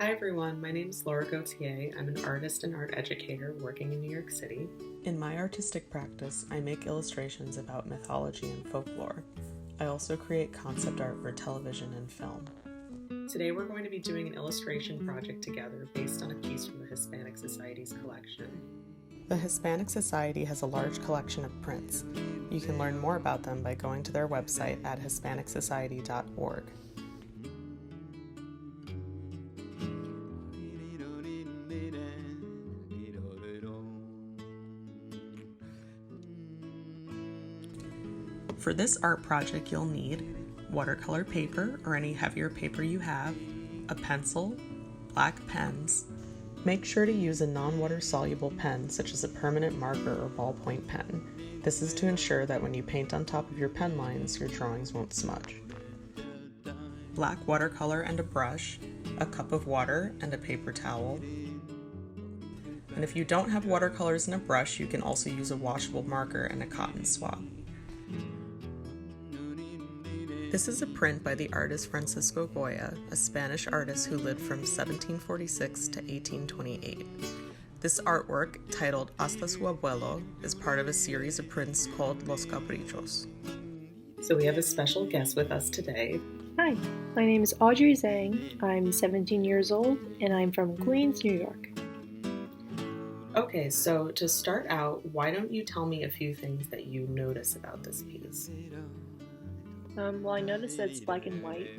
Hi everyone, my name is Laura Gauthier. I'm an artist and art educator working in New York City. In my artistic practice, I make illustrations about mythology and folklore. I also create concept art for television and film. Today we're going to be doing an illustration project together based on a piece from the Hispanic Society's collection. The Hispanic Society has a large collection of prints. You can learn more about them by going to their website at hispanicsociety.org. For this art project, you'll need watercolor paper or any heavier paper you have, a pencil, black pens. Make sure to use a non-water soluble pen such as a permanent marker or ballpoint pen. This is to ensure that when you paint on top of your pen lines, your drawings won't smudge. Black watercolor and a brush, a cup of water and a paper towel. And if you don't have watercolors and a brush, you can also use a washable marker and a cotton swab. This is a print by the artist Francisco Goya, a Spanish artist who lived from 1746 to 1828. This artwork, titled Asta su Abuelo, is part of a series of prints called Los Caprichos. So we have a special guest with us today. Hi, my name is Audrey Drawing. I'm 17 years old and I'm from Queens, New York. Okay, so to start out, why don't you tell me a few things that you notice about this piece? Well, I noticed that it's black and white,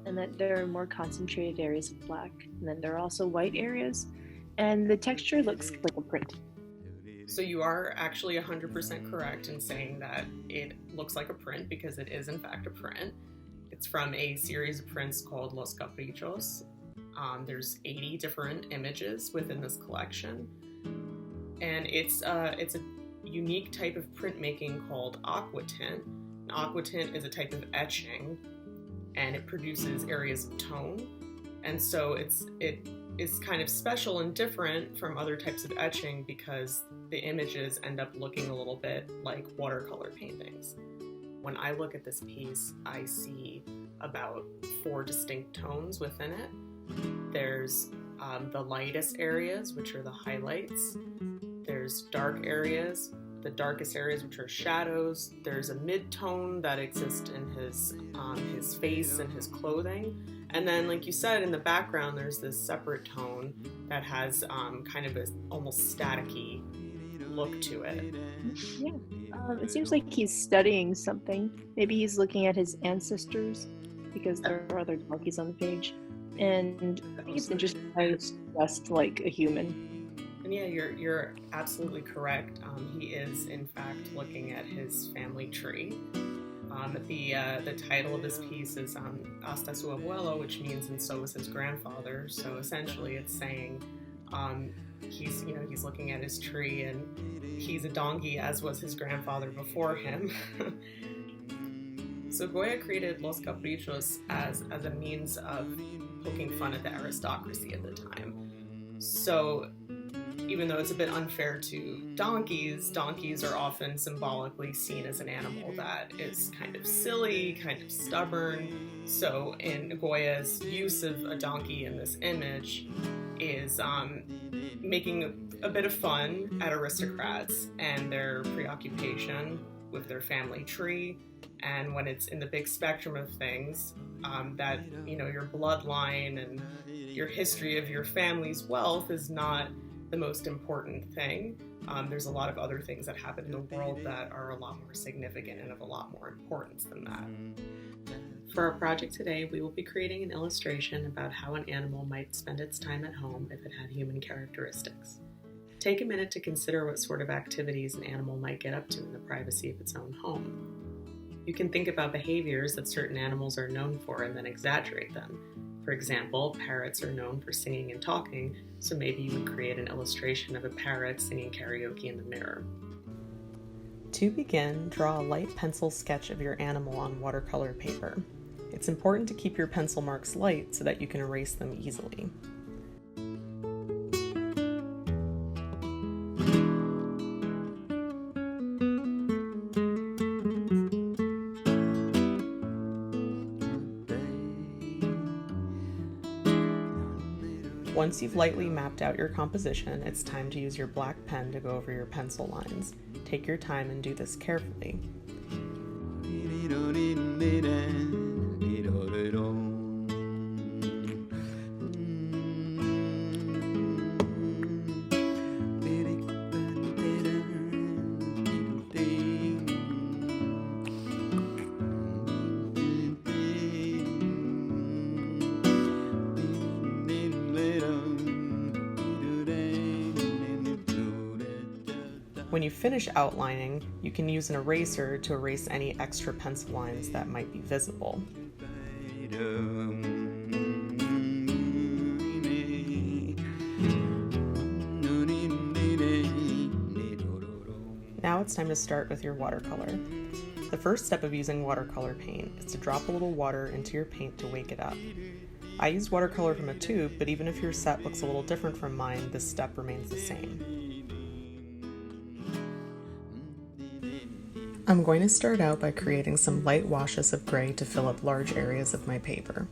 and that there are more concentrated areas of black, and then there are also white areas, and the texture looks like a print. So you are actually 100% correct in saying that it looks like a print because it is in fact a print. It's from a series of prints called Los Caprichos. There's 80 different images within this collection, and it's a unique type of printmaking called aquatint. Aquatint is a type of etching, and it produces areas of tone, and so it is kind of special and different from other types of etching because the images end up looking a little bit like watercolor paintings. When I look at this piece, I see about 4 distinct tones within it. There's the lightest areas, which are the highlights. There's dark areas, the darkest areas, which are shadows. There's a mid-tone that exists in his face and his clothing. And then, like you said, in the background, there's this separate tone that has kind of a almost staticky look to it. Yeah, it seems like he's studying something. Maybe he's looking at his ancestors because there are other donkeys on the page. And I think it's interesting how he's dressed like a human. And yeah, you're absolutely correct. He is, in fact, looking at his family tree. The title of this piece is Asta su Abuelo, which means "and so was his grandfather." So essentially, it's saying he's looking at his tree, and he's a donkey, as was his grandfather before him. So Goya created Los Caprichos as a means of poking fun at the aristocracy at the time. So even though it's a bit unfair to donkeys are often symbolically seen as an animal that is kind of silly, kind of stubborn. So in Goya's use of a donkey in this image is making a bit of fun at aristocrats and their preoccupation with their family tree. And when it's in the big spectrum of things, that, your bloodline and your history of your family's wealth is not the most important thing. There's a lot of other things that happen in the world that are a lot more significant and of a lot more importance than that. For our project today, we will be creating an illustration about how an animal might spend its time at home if it had human characteristics. Take a minute to consider what sort of activities an animal might get up to in the privacy of its own home. You can think about behaviors that certain animals are known for and then exaggerate them. For example, parrots are known for singing and talking, so maybe you would create an illustration of a parrot singing karaoke in the mirror. To begin, draw a light pencil sketch of your animal on watercolor paper. It's important to keep your pencil marks light so that you can erase them easily. Once you've lightly mapped out your composition, it's time to use your black pen to go over your pencil lines. Take your time and do this carefully. When you finish outlining, you can use an eraser to erase any extra pencil lines that might be visible. Now it's time to start with your watercolor. The first step of using watercolor paint is to drop a little water into your paint to wake it up. I used watercolor from a tube, but even if your set looks a little different from mine, this step remains the same. I'm going to start out by creating some light washes of gray to fill up large areas of my paper.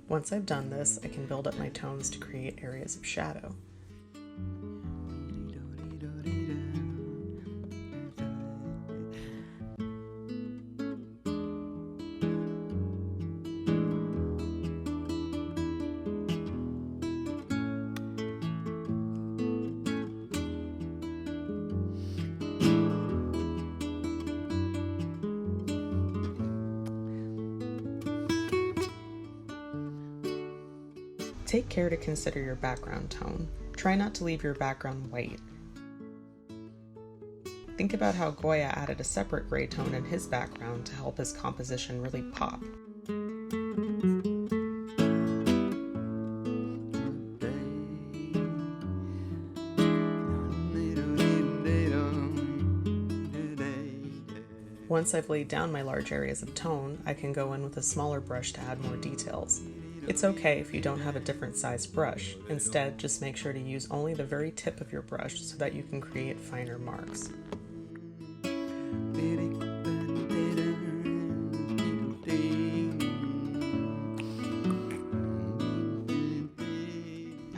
Once I've done this, I can build up my tones to create areas of shadow. Take care to consider your background tone. Try not to leave your background white. Think about how Goya added a separate gray tone in his background to help his composition really pop. Once I've laid down my large areas of tone, I can go in with a smaller brush to add more details. It's okay if you don't have a different sized brush. Instead, just make sure to use only the very tip of your brush so that you can create finer marks.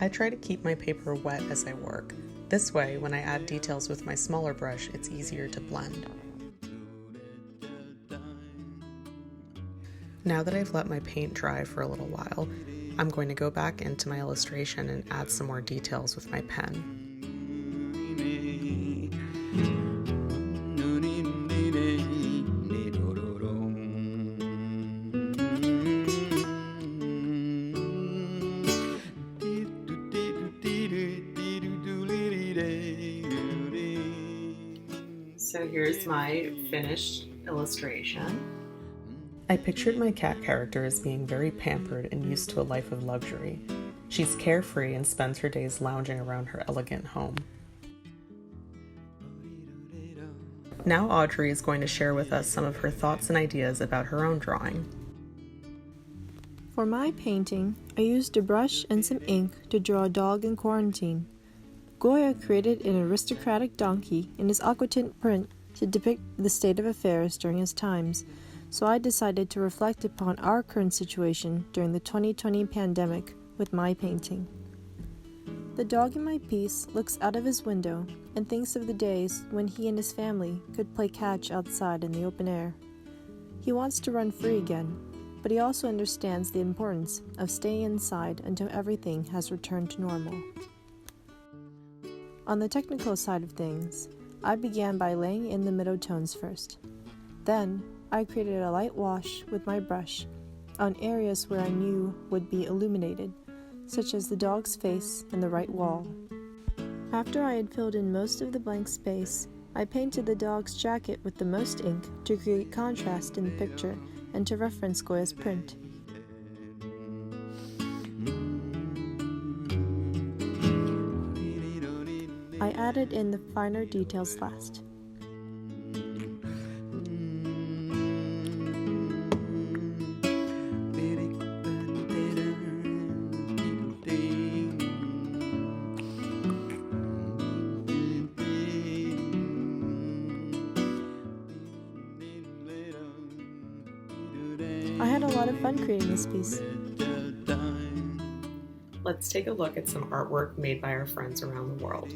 I try to keep my paper wet as I work. This way, when I add details with my smaller brush, it's easier to blend. Now that I've let my paint dry for a little while, I'm going to go back into my illustration and add some more details with my pen. So here's my finished illustration. I pictured my cat character as being very pampered and used to a life of luxury. She's carefree and spends her days lounging around her elegant home. Now Audrey is going to share with us some of her thoughts and ideas about her own drawing. For my painting, I used a brush and some ink to draw a dog in quarantine. Goya created an aristocratic donkey in his aquatint print to depict the state of affairs during his times, so I decided to reflect upon our current situation during the 2020 pandemic with my painting. The dog in my piece looks out of his window and thinks of the days when he and his family could play catch outside in the open air. He wants to run free again, but he also understands the importance of staying inside until everything has returned to normal. On the technical side of things, I began by laying in the mid-tones first. Then, I created a light wash with my brush on areas where I knew would be illuminated, such as the dog's face and the right wall. After I had filled in most of the blank space, I painted the dog's jacket with the most ink to create contrast in the picture and to reference Goya's print. I added in the finer details last. lot of fun creating this piece. Let's take a look at some artwork made by our friends around the world.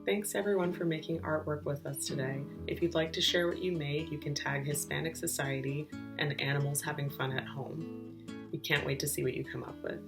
Thanks everyone for making artwork with us today. If you'd like to share what you made, you can tag Hispanic Society and Animals Having Fun at Home. We can't wait to see what you come up with.